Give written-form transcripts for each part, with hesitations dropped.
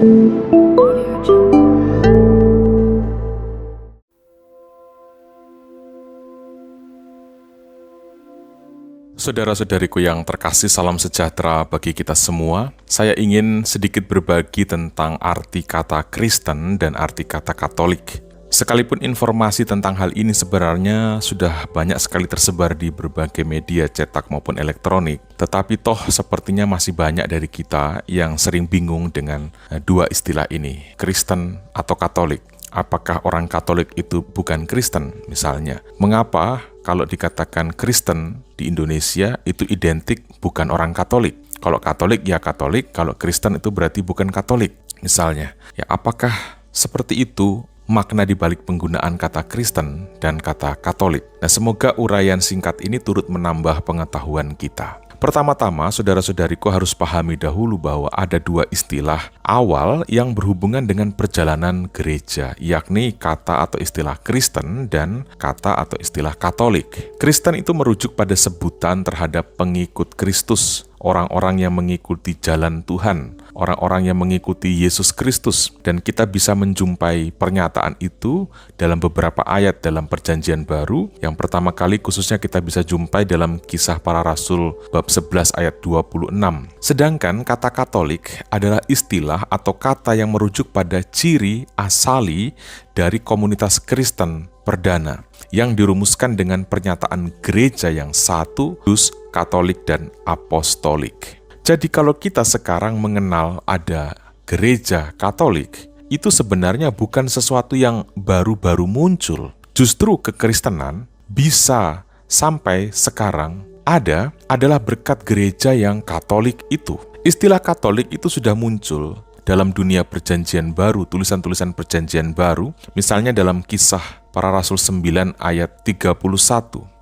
Saudara-saudariku yang terkasih, salam sejahtera bagi kita semua. Saya ingin sedikit berbagi tentang arti kata Kristen dan arti kata Katolik. Sekalipun informasi tentang hal ini sebenarnya sudah banyak sekali tersebar di berbagai media cetak maupun elektronik, tetapi toh sepertinya masih banyak dari kita yang sering bingung dengan dua istilah ini, Kristen atau Katolik. Apakah orang Katolik itu bukan Kristen misalnya? Mengapa kalau dikatakan Kristen di Indonesia itu identik bukan orang Katolik? Kalau Katolik ya Katolik, kalau Kristen itu berarti bukan Katolik misalnya. Ya, apakah seperti itu makna di balik penggunaan kata Kristen dan kata Katolik? Nah, semoga uraian singkat ini turut menambah pengetahuan kita. Pertama-tama, saudara-saudariku harus pahami dahulu bahwa ada dua istilah awal yang berhubungan dengan perjalanan gereja, yakni kata atau istilah Kristen dan kata atau istilah Katolik. Kristen itu merujuk pada sebutan terhadap pengikut Kristus, orang-orang yang mengikuti jalan Tuhan, orang-orang yang mengikuti Yesus Kristus, dan kita bisa menjumpai pernyataan itu dalam beberapa ayat dalam Perjanjian Baru. Yang pertama kali khususnya kita bisa jumpai dalam Kisah Para Rasul bab 11 ayat 26. Sedangkan kata Katolik adalah istilah atau kata yang merujuk pada ciri asali dari komunitas Kristen perdana yang dirumuskan dengan pernyataan gereja yang satu, Kudus, Katolik, dan Apostolik. Jadi kalau kita sekarang mengenal ada gereja Katolik, itu sebenarnya bukan sesuatu yang baru-baru muncul. Justru kekristenan bisa sampai sekarang ada adalah berkat gereja yang Katolik itu. Istilah Katolik itu sudah muncul dalam dunia Perjanjian Baru, tulisan-tulisan Perjanjian Baru, misalnya dalam Kisah Para Rasul 9 ayat 31.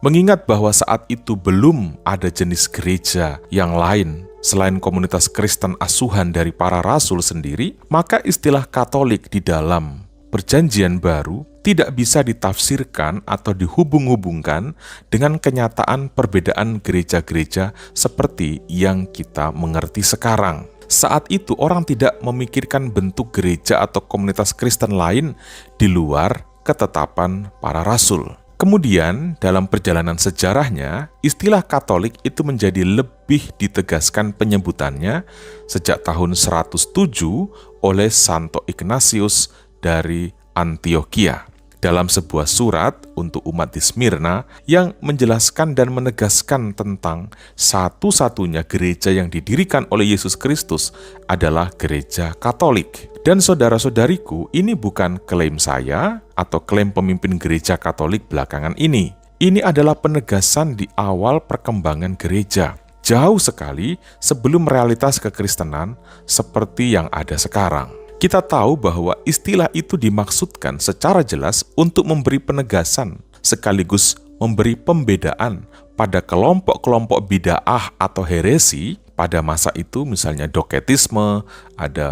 Mengingat bahwa saat itu belum ada jenis gereja yang lain selain komunitas Kristen asuhan dari para rasul sendiri, maka istilah Katolik di dalam Perjanjian Baru tidak bisa ditafsirkan atau dihubung-hubungkan dengan kenyataan perbedaan gereja-gereja seperti yang kita mengerti sekarang. Saat itu orang tidak memikirkan bentuk gereja atau komunitas Kristen lain di luar ketetapan para rasul. Kemudian dalam perjalanan sejarahnya, istilah Katolik itu menjadi lebih ditegaskan penyebutannya sejak tahun 107 oleh Santo Ignatius dari Antioquia dalam sebuah surat untuk umat di Smyrna yang menjelaskan dan menegaskan tentang satu-satunya gereja yang didirikan oleh Yesus Kristus adalah gereja Katolik. Dan saudara-saudariku, ini bukan klaim saya atau klaim pemimpin gereja Katolik belakangan ini. Ini adalah penegasan di awal perkembangan gereja, jauh sekali sebelum realitas kekristenan seperti yang ada sekarang. Kita tahu bahwa istilah itu dimaksudkan secara jelas untuk memberi penegasan, sekaligus memberi pembedaan pada kelompok-kelompok bid'ah atau heresi pada masa itu, misalnya doketisme, ada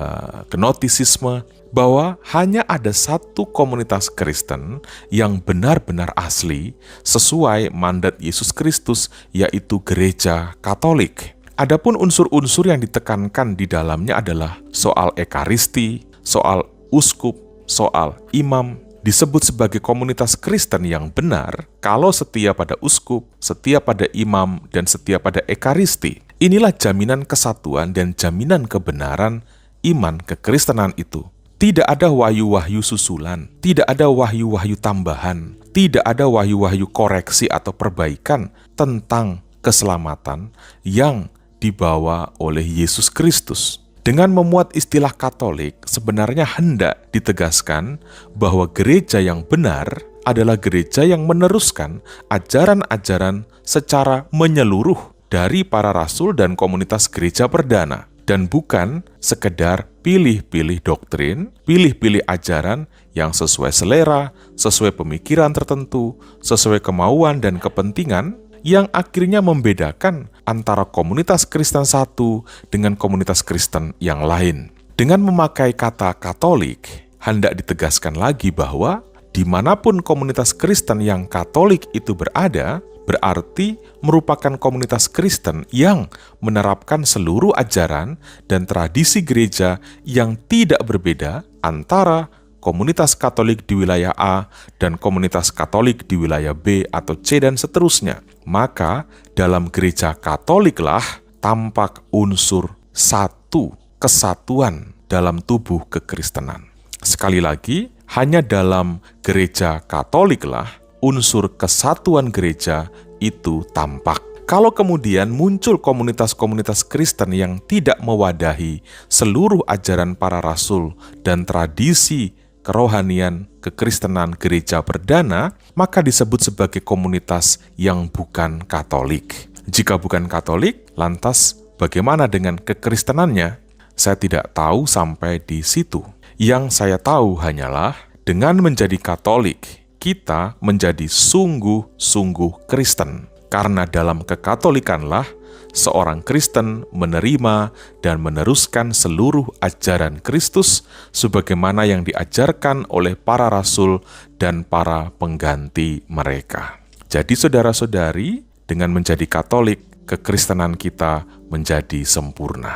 gnostisisme, bahwa hanya ada satu komunitas Kristen yang benar-benar asli sesuai mandat Yesus Kristus, yaitu gereja Katolik. Adapun unsur-unsur yang ditekankan di dalamnya adalah soal ekaristi, soal uskup, soal imam. Disebut sebagai komunitas Kristen yang benar kalau setia pada uskup, setia pada imam, dan setia pada ekaristi. Inilah jaminan kesatuan dan jaminan kebenaran iman kekristenan itu. Tidak ada wahyu-wahyu susulan, tidak ada wahyu-wahyu tambahan, tidak ada wahyu-wahyu koreksi atau perbaikan tentang keselamatan yang dibawa oleh Yesus Kristus. Dengan memuat istilah Katolik, sebenarnya hendak ditegaskan bahwa gereja yang benar adalah gereja yang meneruskan ajaran-ajaran secara menyeluruh dari para rasul dan komunitas gereja perdana, dan bukan sekedar pilih-pilih doktrin, pilih-pilih ajaran yang sesuai selera, sesuai pemikiran tertentu, sesuai kemauan dan kepentingan, yang akhirnya membedakan antara komunitas Kristen satu dengan komunitas Kristen yang lain. Dengan memakai kata Katolik, hendak ditegaskan lagi bahwa dimanapun komunitas Kristen yang Katolik itu berada, berarti merupakan komunitas Kristen yang menerapkan seluruh ajaran dan tradisi gereja yang tidak berbeda antara komunitas Katolik di wilayah A dan komunitas Katolik di wilayah B atau C dan seterusnya. Maka dalam gereja Katoliklah tampak unsur satu, kesatuan dalam tubuh kekristenan. Sekali lagi, hanya dalam gereja Katoliklah unsur kesatuan gereja itu tampak. Kalau kemudian muncul komunitas-komunitas Kristen yang tidak mewadahi seluruh ajaran para rasul dan tradisi kerohanian kekristenan gereja perdana, maka disebut sebagai komunitas yang bukan Katolik. Jika bukan Katolik, lantas bagaimana dengan kekristenannya? Saya tidak tahu sampai di situ. Yang saya tahu hanyalah dengan menjadi Katolik, kita menjadi sungguh-sungguh Kristen. Karena dalam kekatolikanlah seorang Kristen menerima dan meneruskan seluruh ajaran Kristus sebagaimana yang diajarkan oleh para rasul dan para pengganti mereka. Jadi saudara-saudari, dengan menjadi Katolik, kekristenan kita menjadi sempurna.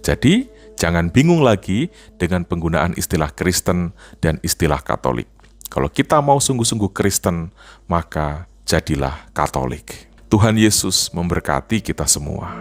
Jadi, jangan bingung lagi dengan penggunaan istilah Kristen dan istilah Katolik. Kalau kita mau sungguh-sungguh Kristen, maka jadilah Katolik. Tuhan Yesus memberkati kita semua.